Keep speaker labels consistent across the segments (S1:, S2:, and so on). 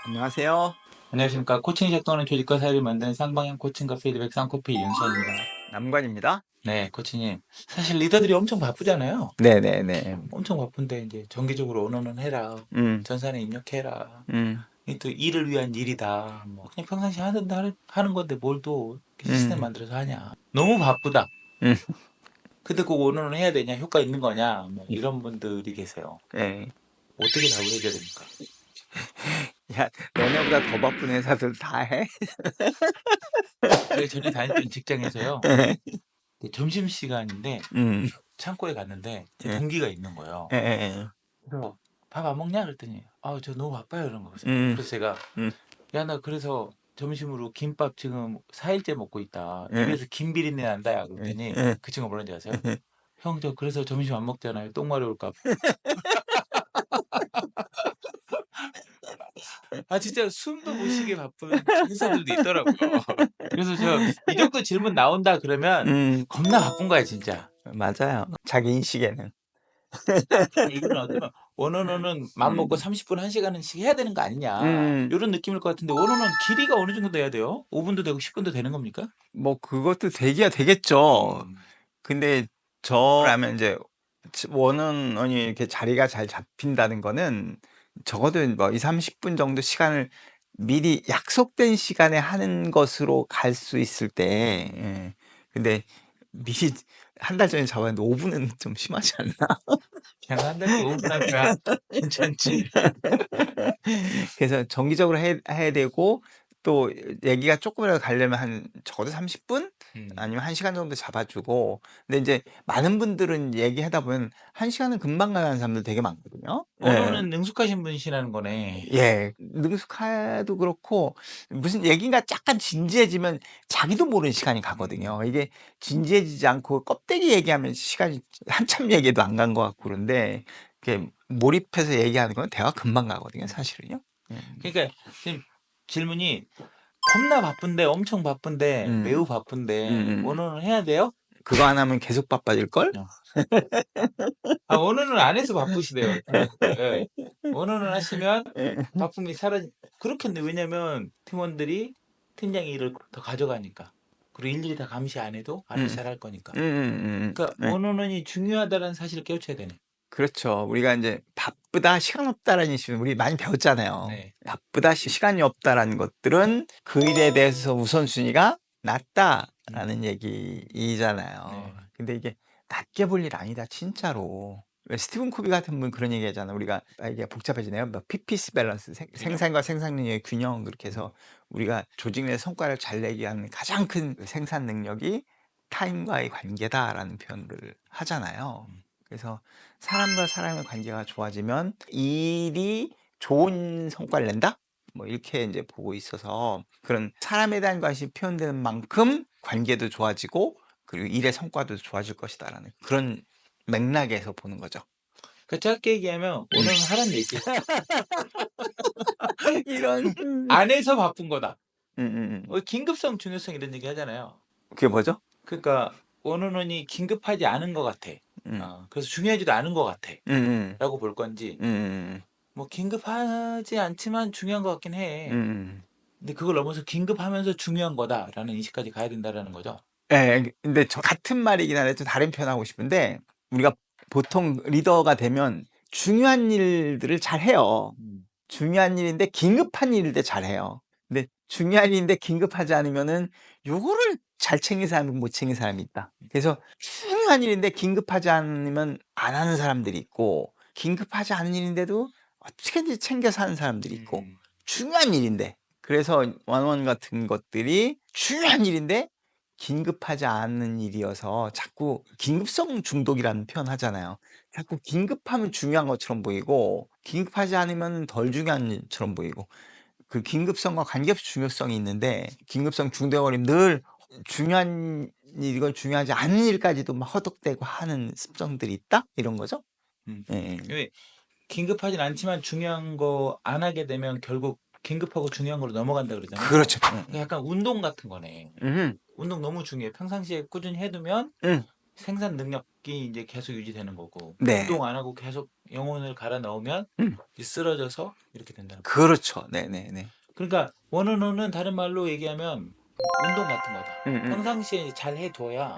S1: 안녕하세요.
S2: 안녕하십니까. 코칭이 작동하는 조직과 사회를 만드는 쌍방향 코칭과 피드백 쌍코피 윤수원입니다.
S1: 남관입니다.
S2: 네, 코치님. 사실 리더들이 엄청 바쁘잖아요.
S1: 네네네.
S2: 엄청 바쁜데 이제 정기적으로 언어는 해라.
S1: 음,
S2: 전산에 입력해라.
S1: 음,
S2: 이 또 일을 위한 일이다. 뭐 그냥 평상시 하는 건데 뭘 또 시스템
S1: 음,
S2: 만들어서 하냐. 너무 바쁘다.
S1: 음.
S2: 근데 꼭 언어는 해야 되냐? 효과 있는 거냐? 뭐 이런 분들이 계세요.
S1: 네.
S2: 어떻게 답을 해줘야 됩니까?
S1: 야, 너네보다 더 바쁜 회사들 다 해?
S2: 제가 전에 다녔던 직장에서요. 점심시간인데
S1: 음,
S2: 창고에 갔는데 제
S1: 예,
S2: 동기가 있는 거예요.
S1: 예, 예.
S2: 그래서 밥 안 먹냐? 그랬더니 저 너무 바빠요 이런 거죠.
S1: 음,
S2: 그래서 제가
S1: 음,
S2: 야 나 그래서 점심으로 김밥 지금 4일째 먹고 있다.
S1: 예,
S2: 입에서 김 비린내 난다.
S1: 예,
S2: 그랬더니
S1: 예.
S2: 그 친구가 뭐라는지 아세요? 형 저 그래서 점심 안 먹잖아요. 똥 마려울까 봐. 진짜 숨도 못 쉬게 바쁜 회사들도 있더라고요. 그래서 저 이 정도 질문 나온다 그러면
S1: 음,
S2: 겁나 바쁜 거야 진짜.
S1: 맞아요. 자기 인식에는.
S2: 이거는 어쩌면 원어는 맘 먹고
S1: 음,
S2: 30분 1시간씩 해야 되는 거 아니냐.
S1: 음,
S2: 요런 느낌일 것 같은데 원어는 길이가 어느 정도 돼야 돼요? 5분도 되고 10분도 되는 겁니까?
S1: 뭐, 그것도 되기야 되겠죠.
S2: 음.
S1: 근데 저라면 이제 원원이 이렇게 자리가 잘 잡힌다는 거는 적어도 뭐 2-30분 정도 시간을 미리 약속된 시간에 하는 것으로 갈 수 있을 때, 예. 근데 미리 한 달 전에 잡았는데 5분은 좀 심하지 않나?
S2: 그냥 한 달치 5분 할 거야. 괜찮지.
S1: 그래서 정기적으로 해야 되고, 또 얘기가 조금이라도 가려면 한 적어도 30분
S2: 음.
S1: 아니면 1시간 정도 잡아주고. 근데 이제 많은 분들은 얘기하다 보면 1시간은 금방 가는 사람들 되게 많거든요. 예.
S2: 언어는 능숙하신 분이시라는 거네.
S1: 예. 능숙해도 그렇고 무슨 얘기가 약간 진지해지면 자기도 모르는 시간이 가거든요. 이게 진지해지지 않고 껍데기 얘기하면 시간이 한참 얘기해도 안 간 것 같고 그런데 이렇게 몰입해서 얘기하는 건 대화가 금방 가거든요, 사실은요.
S2: 그러니까 지금 질문이 겁나 바쁜데 엄청 바쁜데
S1: 음.
S2: 매우 바쁜데
S1: 음음.
S2: 원어는 해야 돼요?
S1: 그거 안 하면 계속 바빠질걸?
S2: 어. 원어는 안 해서 바쁘시대요. 예. 원어는 하시면
S1: 예.
S2: 바쁨이 사라지 그렇겠네. 왜냐면 팀원들이 팀장이 일을 더 가져가니까. 그리고 일일이 다 감시 안 해도 알아서
S1: 음.
S2: 잘할 거니까. 그러니까
S1: 네.
S2: 원어는이 중요하다는 사실을 깨우쳐야 되네.
S1: 그렇죠. 우리가 인제 바쁘다, 시간 없다라는 이슈 우리 많이 배웠잖아요.
S2: 네.
S1: 바쁘다, 시간이 없다라는 것들은 그 일에 대해서 우선순위가
S2: 음.
S1: 낮다라는 얘기이잖아요.
S2: 네.
S1: 근데 이게 낮게 볼 일 아니다, 진짜로. 왜 스티븐 코비 같은 분 그런 얘기하잖아요. 우리가 이게 복잡해지네요. 뭐 피피스 밸런스
S2: 균형.
S1: 생산과 생산 능력의 균형 그렇게
S2: 음.
S1: 해서 우리가 조직 내 성과를 잘 내기 위한 가장 큰 생산 능력이 타인과의 관계다라는 표현들을 하잖아요.
S2: 음.
S1: 그래서 사람과 사람의 관계가 좋아지면 일이 좋은 성과를 낸다? 뭐 이렇게 이제 보고 있어서 그런 사람에 대한 관심이 표현되는 만큼 관계도 좋아지고 그리고 일의 성과도 좋아질 것이다라는 그런 맥락에서 보는 거죠.
S2: 그 짧게 얘기하면 원어는 하란 얘기야.
S1: 이런.
S2: 안 해서 바쁜 거다.
S1: 음.
S2: 긴급성, 중요성 이런 얘기 하잖아요.
S1: 그게 뭐죠?
S2: 그러니까 원어원이 긴급하지 않은 것 같아.
S1: 음.
S2: 그래서 중요하지도 않은 것 같아.
S1: 음음.
S2: 라고 볼 건지
S1: 음음.
S2: 뭐 긴급하지 않지만 중요한 것 같긴 해.
S1: 음음.
S2: 근데 그걸 넘어서 긴급하면서 중요한 거다라는 인식까지 가야 된다라는 거죠.
S1: 예. 근데 같은 말이긴 한데 좀 다른 표현하고 싶은데 우리가 보통 리더가 되면 중요한 일들을 잘해요.
S2: 음.
S1: 중요한 일인데 긴급한 일일 때 잘해요. 근데 중요한 일인데 긴급하지 않으면은 요거를 잘 챙긴 사람이고 못 챙긴 사람이 있다. 그래서 중요한 일인데 긴급하지 않으면 안 하는 사람들이 있고 긴급하지 않은 일인데도 어떻게든지 챙겨서 하는 사람들이 있고
S2: 음.
S1: 중요한 일인데 그래서 원원 같은 것들이 중요한 일인데 긴급하지 않은 일이어서 자꾸 긴급성 중독이라는 표현 하잖아요. 자꾸 긴급하면 중요한 것처럼 보이고 긴급하지 않으면 덜 중요한 일처럼 보이고 그 긴급성과 관계없이 중요성이 있는데 긴급성 중독에 걸리면 늘 중요한 일 이건 중요하지 않은 일까지도 막 허덕대고 하는 습성들이 있다? 이런 거죠?
S2: 음.
S1: 예.
S2: 왜 긴급하진 않지만 중요한 거 안 하게 되면 결국 긴급하고 중요한 걸로 넘어간다 그러잖아요.
S1: 그렇죠.
S2: 그러니까 약간 운동 같은 거네.
S1: 음.
S2: 운동 너무 중요해. 평상시에 꾸준히 해두면
S1: 음.
S2: 생산 능력이 이제 계속 유지되는 거고
S1: 네.
S2: 운동 안 하고 계속 영혼을 갈아 넣으면 이제 쓰러져서 이렇게 된다는 거죠.
S1: 그렇죠. 네네네.
S2: 그러니까 원어너는 다른 말로 얘기하면 운동 같은 거다. 평상시에 잘 해둬야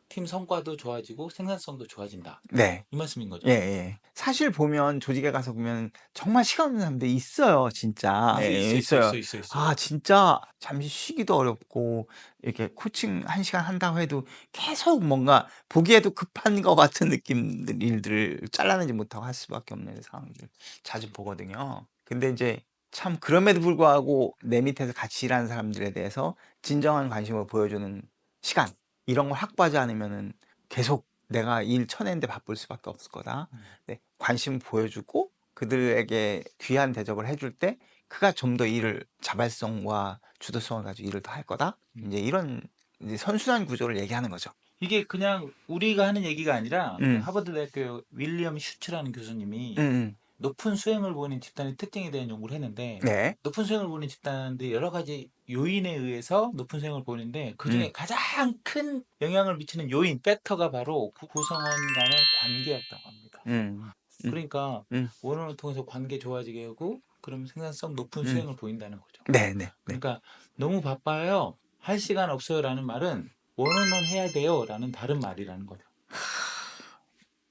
S2: 팀 성과도 좋아지고 생산성도 좋아진다.
S1: 네.
S2: 이 말씀인 거죠.
S1: 예. 사실 보면 조직에 가서 보면 정말 시간 없는 사람들 있어요, 진짜. 있어요.
S2: 있어.
S1: 아, 진짜 잠시 쉬기도 어렵고 이렇게 코칭 1시간 한다고 해도 계속 뭔가 보기에도 급한 것 같은 느낌들 일들을 잘라내지 못하고 할 수밖에 없는 상황들 자주 보거든요. 근데 이제 참 그럼에도 불구하고 내 밑에서 같이 일하는 사람들에 대해서 진정한 관심을 보여주는 시간 이런 걸 확보하지 않으면은 계속 '내가 일 쳐내는데 바쁠 수밖에 없을 거다.' 네. 관심을 보여주고 그들에게 귀한 대접을 해줄 때 그가 좀 더 일을 자발성과 주도성을 가지고 일을 더 할 거다. 인제 이런 이제 선순환 구조를 얘기하는 거죠.
S2: 이게 그냥 우리가 하는 얘기가 아니라 그
S1: 음.
S2: 하버드 대학교 윌리엄 슈츠라는 교수님이
S1: 음음.
S2: 높은 수행을 보이는 집단의 특징에 대한 연구를 했는데
S1: 네.
S2: 높은 수행을 보이는 집단들이 여러 가지 요인에 의해서 높은 수행을 보이는데 그중에 가장 큰 영향을 미치는 요인, 팩터가 바로 그 구성원 간의 관계였다고 합니다.
S1: 음.
S2: 그러니까
S1: 음.
S2: 원어를 통해서 관계 좋아지게 하고 그러면 생산성 높은 수행을 보인다는 거죠.
S1: 네네.
S2: 그러니까 너무 바빠요. 할 시간 없어요라는 말은 원어는 해야 돼요라는 다른 말이라는 거죠.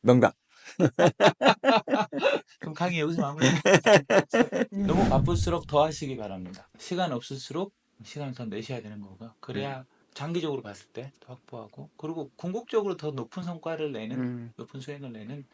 S1: 명답.
S2: 그럼 강의 여기서 마무리하겠습니다. 너무 바쁠수록 더 하시기 바랍니다. 시간 없을수록 시간을 더 내셔야 되는 거고요. 그래야 장기적으로 봤을 때 더 확보하고 그리고 궁극적으로 더 높은 성과를 내는 높은 수행을 내는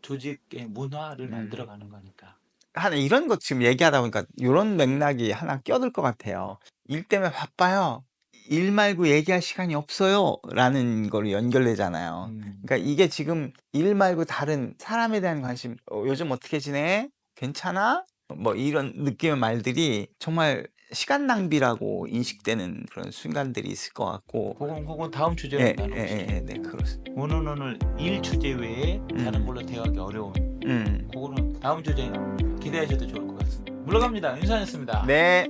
S2: 조직의 문화를 만들어가는 거니까.
S1: 하나 이런 거 지금 얘기하다 보니까 요런 맥락이 하나 껴들 것 같아요. "일 때문에 바빠요. 일 말고 얘기할 시간이 없어요."라는 거로 연결되잖아요. 그러니까 이게 지금 일 말고 다른 사람에 대한 관심, "요즘 어떻게 지내? 괜찮아?" 뭐 이런 느낌의 말들이 정말 시간 낭비라고 인식되는 그런 순간들이 있을 것 같고.
S2: 혹은 다음 주제로
S1: 예.
S2: 나눠보시죠.
S1: 네. 그렇습니다.
S2: 원어는 일 주제 외에 다른 걸로 대화하기 어려운 그거는 다음 주제에 기대하셔도 좋을 것 같습니다. 물러갑니다. 윤산이었습니다.
S1: 네.